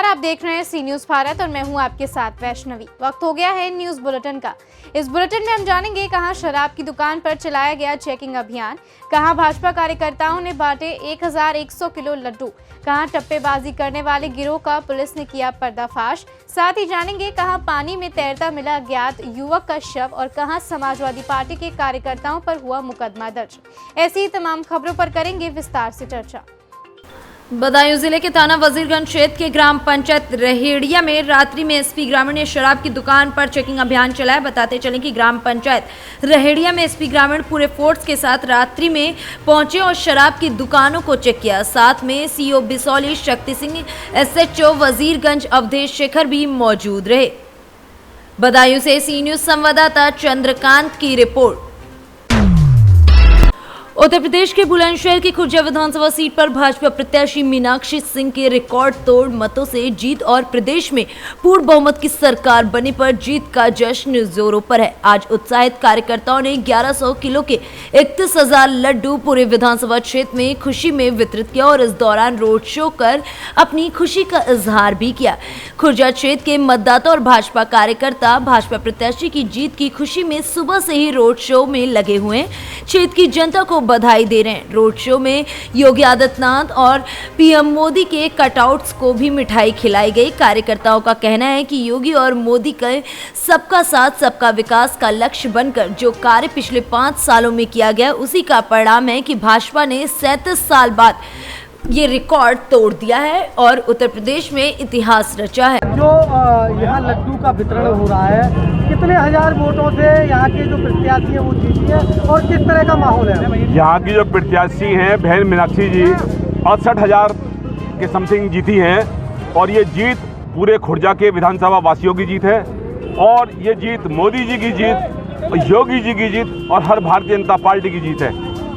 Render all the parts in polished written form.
नमस्कार, आप देख रहे हैं सी न्यूज भारत और मैं हूं आपके साथ वैष्णवी। वक्त हो गया है न्यूज बुलेटिन का। इस बुलेटिन में हम जानेंगे कहां शराब की दुकान पर चलाया गया चेकिंग अभियान, कहां भाजपा कार्यकर्ताओं ने बांटे 1100 किलो लड्डू, कहां टप्पेबाजी करने वाले गिरोह का पुलिस ने किया पर्दाफाश। साथ ही जानेंगे कहां पानी में तैरता मिला अज्ञात युवक का शव और कहां समाजवादी पार्टी के कार्यकर्ताओं पर हुआ मुकदमा दर्ज। ऐसी ही तमाम खबरों पर करेंगे विस्तार से चर्चा। बदायूं जिले के थाना वजीरगंज क्षेत्र के ग्राम पंचायत रहेड़िया में रात्रि में एसपी ग्रामीण ने शराब की दुकान पर चेकिंग अभियान चलाया। बताते चलें कि ग्राम पंचायत रहेड़िया में एसपी ग्रामीण पूरे फोर्स के साथ रात्रि में पहुंचे और शराब की दुकानों को चेक किया। साथ में सीओ बिसौली शक्ति सिंह, एसएचओ वजीरगंज अवधेश शेखर भी मौजूद रहे। बदायूं से सी न्यूज संवाददाता चंद्रकांत की रिपोर्ट। उत्तर प्रदेश के बुलंदशहर की खुर्जा विधानसभा सीट पर भाजपा प्रत्याशी मीनाक्षी सिंह के रिकॉर्ड तोड़ मतों से जीत और प्रदेश में पूर्ण बहुमत की सरकार बनने पर जीत का जश्न जोरों पर है। आज उत्साहित कार्यकर्ताओं ने 1100 किलो के 31,000 लड्डू पूरे विधानसभा क्षेत्र में खुशी में वितरित किया और इस दौरान रोड शो कर अपनी खुशी का इजहार भी किया। खुर्जा क्षेत्र के मतदाता और भाजपा कार्यकर्ता भाजपा प्रत्याशी की जीत की खुशी में सुबह से ही रोड शो में लगे हुए हैं। क्षेत्र की जनता को बधाई दे रहे हैं। रोड शो में योगी आदित्यनाथ और पीएम मोदी के कटआउट्स को भी मिठाई खिलाई गई। कार्यकर्ताओं का कहना है कि योगी और मोदी के सबका साथ सबका विकास का लक्ष्य बनकर जो कार्य पिछले 5 सालों में किया गया उसी का परिणाम है कि भाजपा ने 37 साल बाद ये रिकॉर्ड तोड़ दिया है और उत्तर प्रदेश में इतिहास रचा है। जो यहाँ लड्डू का वितरण हो रहा है, कितने हजार वोटों से यहाँ के जो प्रत्याशी हैं वो जीती है और किस तरह का माहौल है? यहाँ की जो प्रत्याशी हैं बहन मीनाक्षी जी 68,000 के समथिंग जीती हैं और ये जीत पूरे खुर्जा के विधानसभा वासियों की जीत है और ये जीत मोदी जी की जीत, योगी जी की जीत और हर भारतीय जनता पार्टी की जीत है।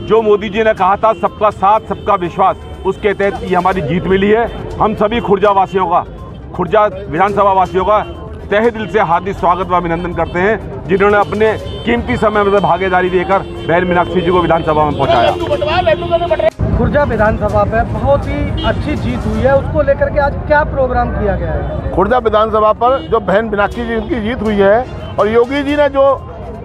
जो मोदी जी ने कहा था सबका साथ सबका विश्वास, उसके तहत ये हमारी जीत मिली है। हम सभी खुर्जा वासियों का, खुर्जा विधानसभा वासियों का तहे दिल से हार्दिक स्वागत व अभिनंदन करते हैं जिन्होंने अपने कीमती समय में भागीदारी देकर बहन मीनाक्षी जी को विधानसभा में पहुंचाया। खुर्जा विधानसभा पे बहुत ही अच्छी जीत हुई है, उसको लेकर के आज क्या प्रोग्राम किया गया है? खुर्जा विधानसभा पर जो बहन मीनाक्षी जी की जीत हुई है और योगी जी ने जो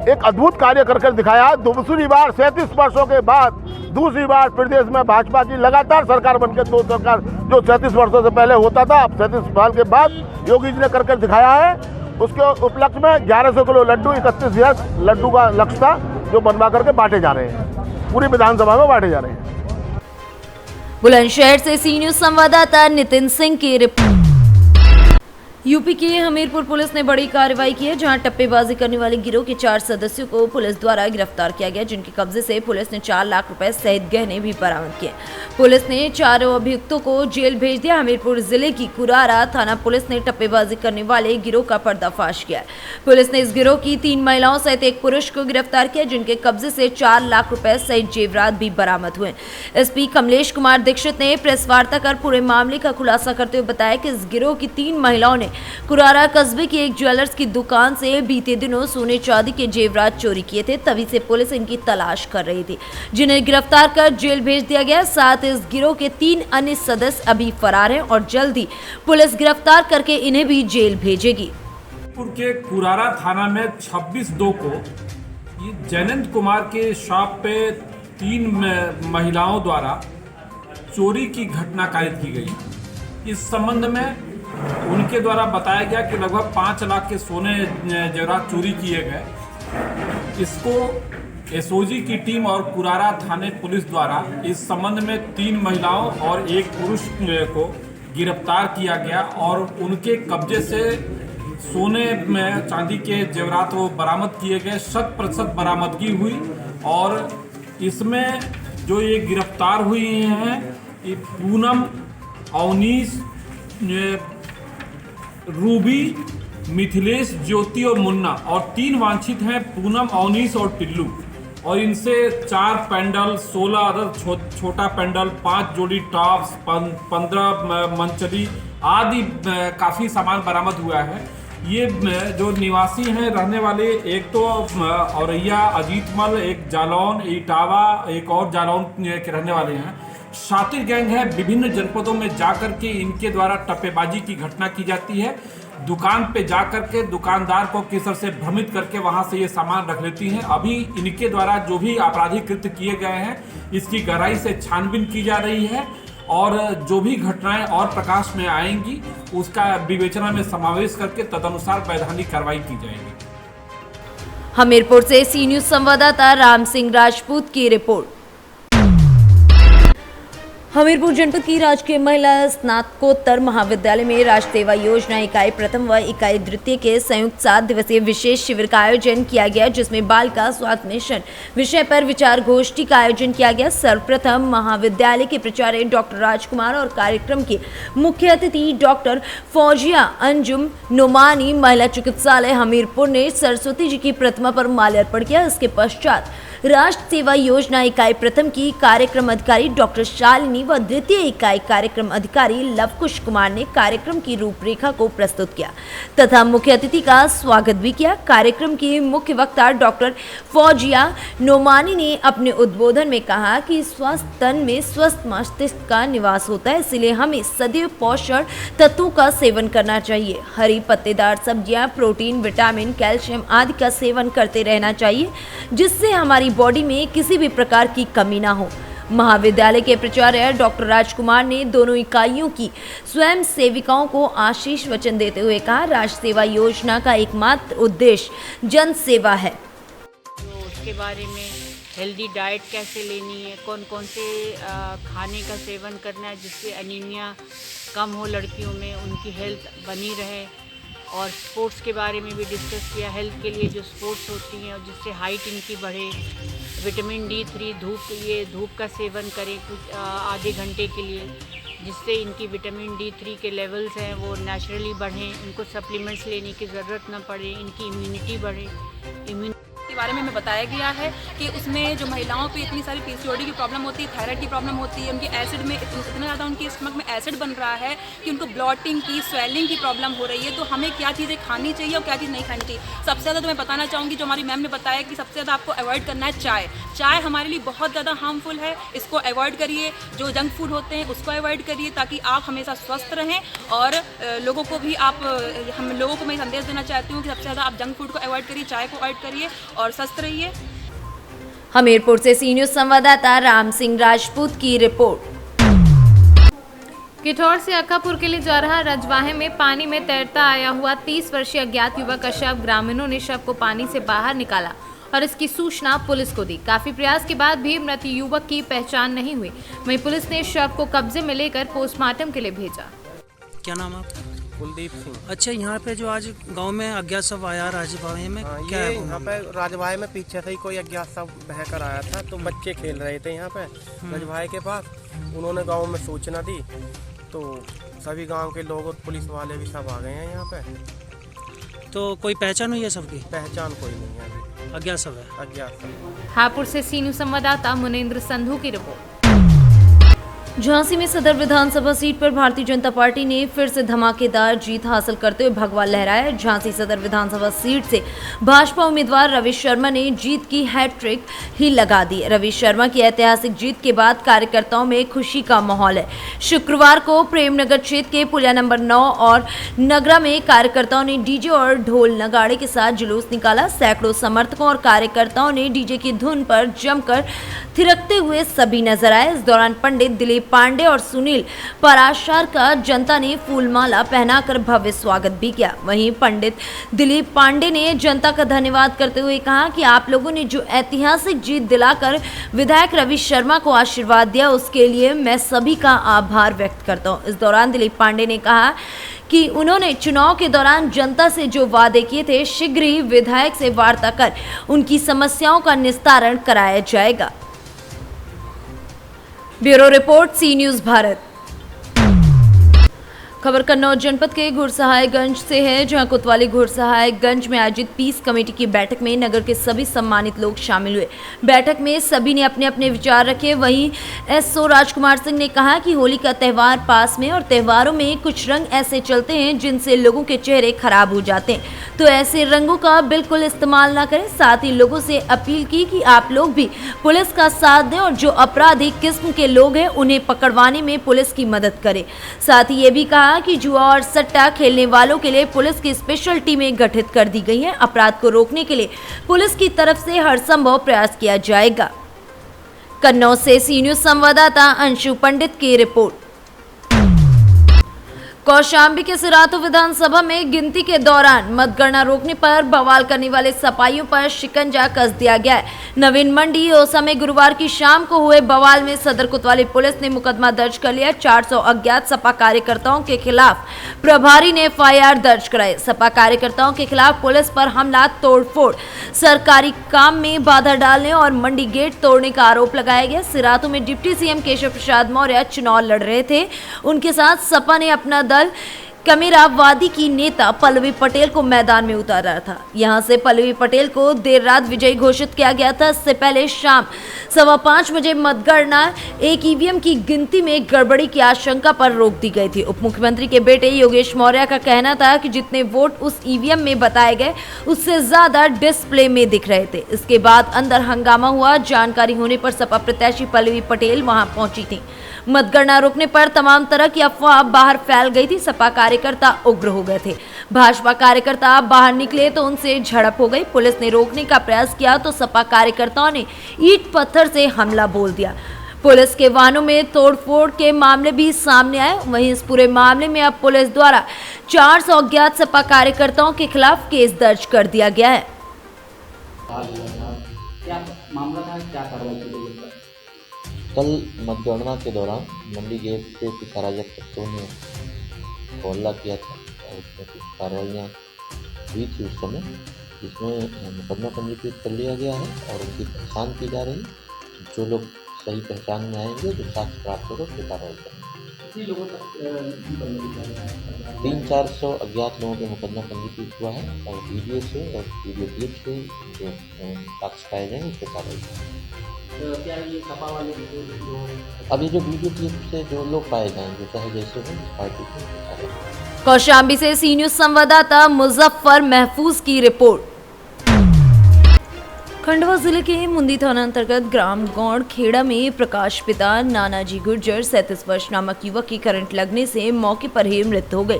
एक अद्भुत कार्य कर दिखाया, दूसरी बार 37 वर्षों के बाद दूसरी बार प्रदेश में भाजपा की लगातार सरकार बनकर दो सरकार जो 37 वर्षों से पहले होता था, अब 37 साल के बाद योगी जी ने कर दिखाया है। उसके उपलक्ष्य में 1100 किलो लड्डू, 31,000 लड्डू का लक्ष्य था जो बनवा करके बांटे जा रहे हैं, पूरी विधानसभा में बांटे जा रहे हैं। बुलंदशहर से सी न्यूज संवाददाता नितिन सिंह की रिपोर्ट। यूपी की हमीरपुर पुलिस ने बड़ी कार्रवाई की है जहां टप्पेबाजी करने वाले गिरोह के 4 सदस्यों को पुलिस द्वारा गिरफ्तार किया गया, जिनके कब्जे से पुलिस ने 4 लाख रुपए सहित गहने भी बरामद किए। पुलिस ने 4 अभियुक्तों को जेल भेज दिया। हमीरपुर जिले की कुरारा थाना पुलिस ने टप्पेबाजी करने वाले गिरोह का पर्दाफाश किया। पुलिस ने इस गिरोह की 3 महिलाओं सहित एक पुरुष को गिरफ्तार किया, जिनके कब्जे से 4 लाख रुपए सहित जेवरात भी बरामद हुए। एसपी कमलेश कुमार दीक्षित ने प्रेस वार्ता कर पूरे मामले का खुलासा करते हुए बताया कि इस गिरोह की 3 महिलाओं ने कुरारा कस्बे की एक ज्वेलर्स की दुकान से बीते दिनों सोने चांदी के जेवरात चोरी किए थे। तभी से पुलिस इनकी तलाश कर रही थी, जिन्हें गिरफ्तार कर जेल भेज दिया गया। साथ इस गिरोह के 3 अन्य सदस्य अभी फरार हैं और जल्द ही पुलिस गिरफ्तार करके इन्हें भी जेल भेजेगी। के कुरारा थाना में 26/2 को जयनंत कुमार के शॉप पे 3 महिलाओं द्वारा चोरी की घटना कारित की गई। इस संबंध में उनके द्वारा बताया गया कि लगभग 5 लाख के सोने जेवरात चोरी किए गए। इसको एसओजी की टीम और कुरारा थाने पुलिस द्वारा इस संबंध में 3 महिलाओं और 1 पुरुष को गिरफ्तार किया गया और उनके कब्जे से सोने में चांदी के जेवरात वो बरामद किए गए। 100% बरामदगी हुई और इसमें जो ये गिरफ्तार हुई हैं ये पूनम, अवनीश, रूबी, मिथिलेश, ज्योति और मुन्ना और 3 वांछित हैं पूनम, अवनीश और टिल्लू। और इनसे 4 पेंडल, 16 अदद छोटा पेंडल, 5 जोड़ी टॉप्स, 15 मंचली आदि काफ़ी सामान बरामद हुआ है। ये जो निवासी हैं रहने वाले, एक तो औरैया, अजीतमल, एक जालौन, इटावा, एक और जालौन के रहने वाले हैं। शातिर गैंग है, विभिन्न जनपदों में जाकर के इनके द्वारा टप्पेबाजी की घटना की जाती है। दुकान पे जाकर के दुकानदार को केसर से भ्रमित करके वहां से ये सामान रख लेती हैं। अभी इनके द्वारा जो भी आपराधिक कृत्य किए गए हैं इसकी गहराई से छानबीन की जा रही है और जो भी घटनाएं और प्रकाश में आएंगी उसका विवेचना में समावेश करके तदनुसार वैधानिक कार्रवाई की जाएगी। हमीरपुर से सी न्यूज संवाददाता राम सिंह राजपूत की रिपोर्ट। हमीरपुर जनपद की राजकीय महिला स्नातकोत्तर महाविद्यालय में राष्ट्रीय सेवा योजना इकाई प्रथम व इकाई द्वितीय के संयुक्त 7 दिवसीय विशेष शिविर का आयोजन किया गया, जिसमें बाल का स्वास्थ्य मिशन विषय पर विचार गोष्ठी का आयोजन किया गया। सर्वप्रथम महाविद्यालय के प्राचार्य डॉक्टर राजकुमार और कार्यक्रम के मुख्य अतिथि डॉक्टर फौजिया अंजुम नुमानी महिला चिकित्सालय हमीरपुर ने सरस्वती जी की प्रतिमा पर माल्यार्पण किया। इसके पश्चात राष्ट्र सेवा योजना इकाई प्रथम की कार्यक्रम अधिकारी डॉक्टर शालिनी व द्वितीय इकाई कार्यक्रम अधिकारी लवकुश कुमार ने कार्यक्रम की रूपरेखा को प्रस्तुत किया तथा मुख्य अतिथि का स्वागत भी किया। कार्यक्रम की मुख्य वक्ता डॉक्टर फौजिया नोमानी ने अपने उद्बोधन में कहा कि स्वस्थ तन में स्वस्थ मस्तिष्क का निवास होता है, इसलिए हमें सदैव पोषण तत्वों का सेवन करना चाहिए। हरी पत्तेदार सब्जियां, प्रोटीन, विटामिन, कैल्शियम आदि का सेवन करते रहना चाहिए, जिससे हमारी बॉडी में किसी भी प्रकार की कमी ना हो। महाविद्यालय के प्राचार्य डॉक्टर राजकुमार ने दोनों इकाइयों की स्वयं सेविकाओं को आशीष वचन देते हुए कहा, राष्ट्रीय सेवा योजना का एकमात्र उद्देश्य जन सेवा है। तो उसके बारे में हेल्दी डाइट कैसे लेनी है, कौन कौन से खाने का सेवन करना है जिससे एनीमिया कम हो लड़कियों में, उनकी हेल्थ बनी रहे, और स्पोर्ट्स के बारे में भी डिस्कस किया। हेल्थ के लिए जो स्पोर्ट्स होती हैं और जिससे हाइट इनकी बढ़े, विटामिन D3 धूप का सेवन करें कुछ आधे घंटे के लिए, जिससे इनकी विटामिन D3 के लेवल्स हैं वो नेचुरली बढ़ें, उनको सप्लीमेंट्स लेने की ज़रूरत न पड़े, इनकी इम्यूनिटी बढ़े। के बारे में हमें बताया गया है कि उसमें जो महिलाओं पे इतनी सारी PCOD की प्रॉब्लम होती है, थायराइड की प्रॉब्लम होती है, उनकी एसिड में इतना ज़्यादा उनकी स्टमक में एसिड बन रहा है कि उनको ब्लॉटिंग की, स्वेलिंग की प्रॉब्लम हो रही है। तो हमें क्या चीज़ें खानी चाहिए और क्या चीज़ नहीं खानी चाहिए। सबसे ज़्यादा तो मैं बताना चाहूँगी, जो हमारी मैम ने बताया कि सबसे ज़्यादा आपको अवॉइड करना है चाय हमारे लिए बहुत ज़्यादा हार्मफुल है, इसको अवॉइड करिए। जो जंक फूड होते हैं उसको अवॉइड करिए ताकि आप हमेशा स्वस्थ रहें। और लोगों को भी हम लोगों को मैं संदेश देना चाहती हूँ कि सबसे ज़्यादा आप जंक फूड को अवॉइड करिए, चाय को अवॉइड करिए और स्वस्थ रहिए। हमीरपुर से सी न्यूज संवाददाता राम सिंह राजपूत की रिपोर्ट। किठौर से अक्कापुर के लिए जा रहा रजवाहे में पानी में तैरता आया हुआ 30 वर्षीय अज्ञात युवक का शव ग्रामीणों ने शव को पानी से बाहर निकाला और इसकी सूचना पुलिस को दी। काफी प्रयास के बाद भी मृत युवक की पहचान नहीं हुई। वहीं पुलिस ने शव को कब्जे में लेकर पोस्टमार्टम के लिए भेजा। क्या नाम है आपका? कुलदीप सिंह। अच्छा, यहाँ पे जो आज गांव में अज्ञात शव आया राजवाहे में, क्या है? यहाँ पे राजवाहे में पीछे से ही कोई अज्ञात शव बहकर आया था, तो बच्चे खेल रहे थे यहाँ पे राजवाहे के पास। उन्होंने गांव में सूचना दी तो सभी गांव के लोग और पुलिस वाले भी सब आ गए हैं यहाँ पे। तो कोई पहचान हुई है सबकी? पहचान कोई नहीं है अभी, अज्ञात शव है। अज्ञात शव। हापुड़ से सी न्यूज संवाददाता मुनेंद्र संधू की रिपोर्ट। झांसी में सदर विधानसभा सीट पर भारतीय जनता पार्टी ने फिर से धमाकेदार जीत हासिल करते हुए भगवा लहराया। झांसी सदर विधानसभा सीट से भाजपा उम्मीदवार रवि शर्मा ने जीत की हैट्रिक ही लगा दी। रवि शर्मा की ऐतिहासिक जीत के बाद कार्यकर्ताओं में खुशी का माहौल है। शुक्रवार को प्रेमनगर क्षेत्र के पुलिया नंबर 9 और नगरा में कार्यकर्ताओं ने डीजे और ढोल नगाड़े के साथ जुलूस निकाला। सैकड़ों समर्थकों और कार्यकर्ताओं ने डीजे की धुन पर जमकर थिरकते हुए सभी नजर आए। इस दौरान पंडित दिलीप पांडे और सुनील पराशर का जनता ने फूलमाला पहनाकर भव्य स्वागत भी किया। वहीं पंडित दिलीप पांडे ने जनता का धन्यवाद करते हुए कहा कि आप लोगों ने जो ऐतिहासिक जीत दिलाकर विधायक रवि शर्मा को आशीर्वाद दिया, उसके लिए मैं सभी का आभार व्यक्त करता हूं। इस दौरान दिलीप पांडे ने कहा कि उन्होंने चुनाव के दौरान जनता से जो वादे किए थे, शीघ्र ही विधायक से वार्ता कर उनकी समस्याओं का निस्तारण कराया जाएगा। ब्यूरो रिपोर्ट, सी न्यूज भारत। खबर कन्नौज जनपद के घुड़सहायगंज से है, जहां कोतवाली घुड़सहायगंज में आयोजित पीस कमेटी की बैठक में नगर के सभी सम्मानित लोग शामिल हुए। बैठक में सभी ने अपने अपने विचार रखे। वहीं एसओ राजकुमार सिंह ने कहा कि होली का त्यौहार पास में और त्योहारों में कुछ रंग ऐसे चलते हैं जिनसे लोगों के चेहरे खराब हो जाते हैं, तो ऐसे रंगों का बिल्कुल इस्तेमाल ना करें। साथ ही लोगों से अपील की कि आप लोग भी पुलिस का साथ दें और जो अपराधी किस्म के लोग हैं उन्हें पकड़वाने में पुलिस की मदद करें। साथ ही ये भी कहा कि जुआ और सट्टा खेलने वालों के लिए पुलिस की स्पेशल टीमें गठित कर दी गई हैं। अपराध को रोकने के लिए पुलिस की तरफ से हर संभव प्रयास किया जाएगा। कन्नौज से सी न्यूज संवाददाता अंशु पंडित की रिपोर्ट। कौशाम्बी के सिराथू विधानसभा में गिनती के दौरान मतगणना रोकने पर बवाल करने वाले सपाइयों पर शिकंजा कस दिया गया है। नवीन मंडी ओसा में गुरुवार की शाम को हुए बवाल में सदर कोतवाली पुलिस ने मुकदमा दर्ज कर लिया। 400 अज्ञात सपा कार्यकर्ताओं के खिलाफ प्रभारी ने एफआईआर दर्ज कराई। सपा कार्यकर्ताओं के खिलाफ पुलिस पर हमला, तोड़फोड़, सरकारी काम में बाधा डालने और मंडी गेट तोड़ने का आरोप लगाया गया। सिराथू में डिप्टी सीएम केशव प्रसाद मौर्य चुनाव लड़ रहे थे। उनके साथ सपा ने अपना दल कमेरावादी की नेता पल्लवी पटेल को मैदान में उतारा था। यहां से पल्लवी पटेल को देर रात विजयी घोषित किया गया था। इससे पहले शाम 5:15 बजे मतगणना एक ईवीएम की गिनती में गड़बड़ी की आशंका पर रोक दी गई थी। उप मुख्यमंत्री के बेटे योगेश मौर्य का कहना था कि जितने वोट उस ईवीएम में बताए गए उससे ज्यादा डिस्प्ले में दिख रहे थे। इसके बाद अंदर हंगामा हुआ। जानकारी होने पर सपा प्रत्याशी पल्लवी पटेल वहां पहुंची थी। मतगणना रोकने पर तमाम तरह की अफवाह बाहर फैल गई थी। सपा कार्यकर्ता उग्र हो गए थे। भाजपा कार्यकर्ता बाहर निकले तो उनसे झड़प हो गई। पुलिस ने रोकने का प्रयास किया तो सपा कार्यकर्ताओं ने ईंट पत्थर से हमला बोल दिया। पुलिस के वाहनों में तोड़फोड़ के मामले भी सामने आए। वहीं इस पूरे मामले में अब पुलिस द्वारा 400 अज्ञात सपा कार्यकर्ताओं के खिलाफ केस दर्ज कर दिया गया है। कल मतगणना के दौरान मंडी गेट पे कुछ अराजक तत्वों ने हमला किया था और उसमें कुछ कार्रवाइयाँ हुई थी उस समय, जिसमें मुकदमा पंजीकृत कर लिया गया है और उनकी पहचान की जा रही। जो लोग सही पहचान में आएंगे, जो साक्ष्य प्राप्त होगा, उसकी कार्रवाई करेंगे। 300-400 अज्ञात लोगों के मुकदमा पंजीकृत हुआ है और वीडियो से और वीडियो क्लिप से जो साक्ष्य पाए जाएंगे उस पर कार्रवाई करेंगे। क्या ये सपा वाले अभी जो वीडियो क्लिप से जो लोग पाए जाएंगे, चाहे जैसे हो पार्टी को। कौशाम्बी से सी न्यूज संवाददाता मुजफ्फर महफूज की रिपोर्ट। खंडवा जिले के मुंदी थाना अंतर्गत ग्राम गौड़ खेड़ा में प्रकाश पिता नानाजी गुर्जर 37 वर्ष नामक युवक की करंट लगने से मौके पर ही मृत्यु हो गई।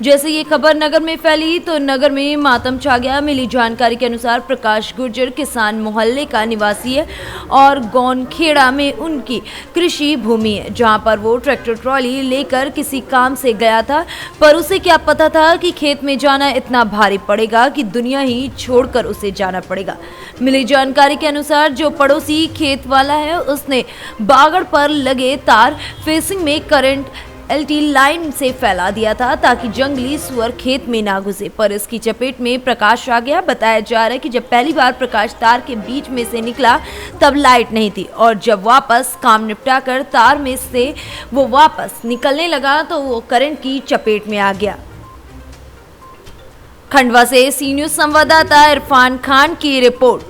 जैसे ये खबर नगर में फैली तो नगर में मातम छा गया। मिली जानकारी के अनुसार प्रकाश गुर्जर किसान मोहल्ले का निवासी है और गौड़ खेड़ा में उनकी कृषि भूमि है, जहां पर वो ट्रैक्टर ट्रॉली लेकर किसी काम से गया था। पर उसे क्या पता था कि खेत में जाना इतना भारी पड़ेगा कि दुनिया ही छोड़कर उसे जाना पड़ेगा। मिली जानकारी के अनुसार जो पड़ोसी खेत वाला है उसने बागड़ पर लगे तार फेसिंग में करंट एलटी लाइन से फैला दिया था ताकि जंगली सुअर खेत में ना घुसे, पर इसकी चपेट में प्रकाश आ गया। बताया जा रहा है कि जब पहली बार प्रकाश तार के बीच में से निकला तब लाइट नहीं थी और जब वापस काम निपटा कर तार में से वो वापस निकलने लगा तो वो करंट की चपेट में आ गया। खंडवा से सी न्यूज संवाददाता इरफान खान की रिपोर्ट।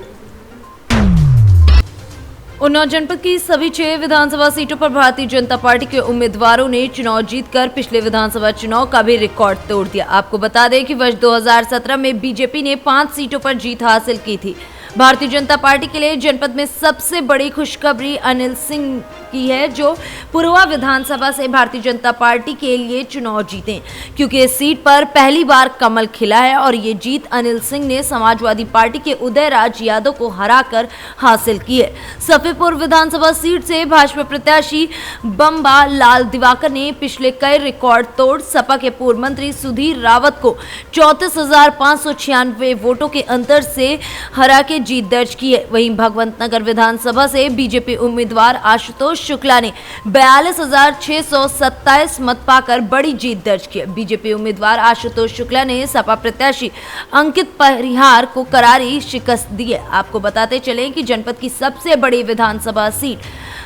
उन्नाव जनपद की सभी 6 विधानसभा सीटों पर भारतीय जनता पार्टी के उम्मीदवारों ने चुनाव जीतकर पिछले विधानसभा चुनाव का भी रिकॉर्ड तोड़ दिया। आपको बता दें कि वर्ष 2017 में बीजेपी ने 5 सीटों पर जीत हासिल की थी। भारतीय जनता पार्टी के लिए जनपद में सबसे बड़ी खुशखबरी अनिल सिंह की है, जो पुरवा विधानसभा से भारतीय जनता पार्टी के लिए चुनाव जीते, क्योंकि इस सीट पर पहली बार कमल खिला है और ये जीत अनिल सिंह ने समाजवादी पार्टी के उदयराज यादव को हराकर हासिल की है। सफेपुर विधानसभा सीट से भाजपा प्रत्याशी बम्बा लाल दिवाकर ने पिछले कई रिकॉर्ड तोड़ सपा के पूर्व मंत्री सुधीर रावत को 34,596 वोटों के अंतर से हरा के जीत दर्ज की है। वहीं भगवंत नगर विधानसभा से बीजेपी उम्मीदवार आशुतोष शुक्ला ने 42,627 मत पाकर बड़ी जीत दर्ज की। बीजेपी उम्मीदवार आशुतोष शुक्ला ने सपा प्रत्याशी अंकित परिहार को करारी शिकस्त दी है। आपको बताते चलें कि जनपद की सबसे बड़ी विधानसभा सीट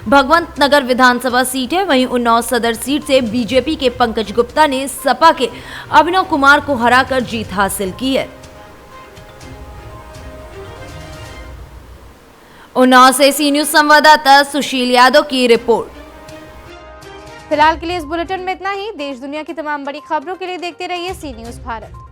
भगवंत नगर विधानसभा सीट है। वहीं उन्नाव सदर सीट से बीजेपी के पंकज गुप्ता ने सपा के अभिनव कुमार को हराकर जीत हासिल की है। उन्नाव से सी न्यूज संवाददाता सुशील यादव की रिपोर्ट। फिलहाल के लिए इस बुलेटिन में इतना ही। देश दुनिया की तमाम बड़ी खबरों के लिए देखते रहिए सी न्यूज भारत।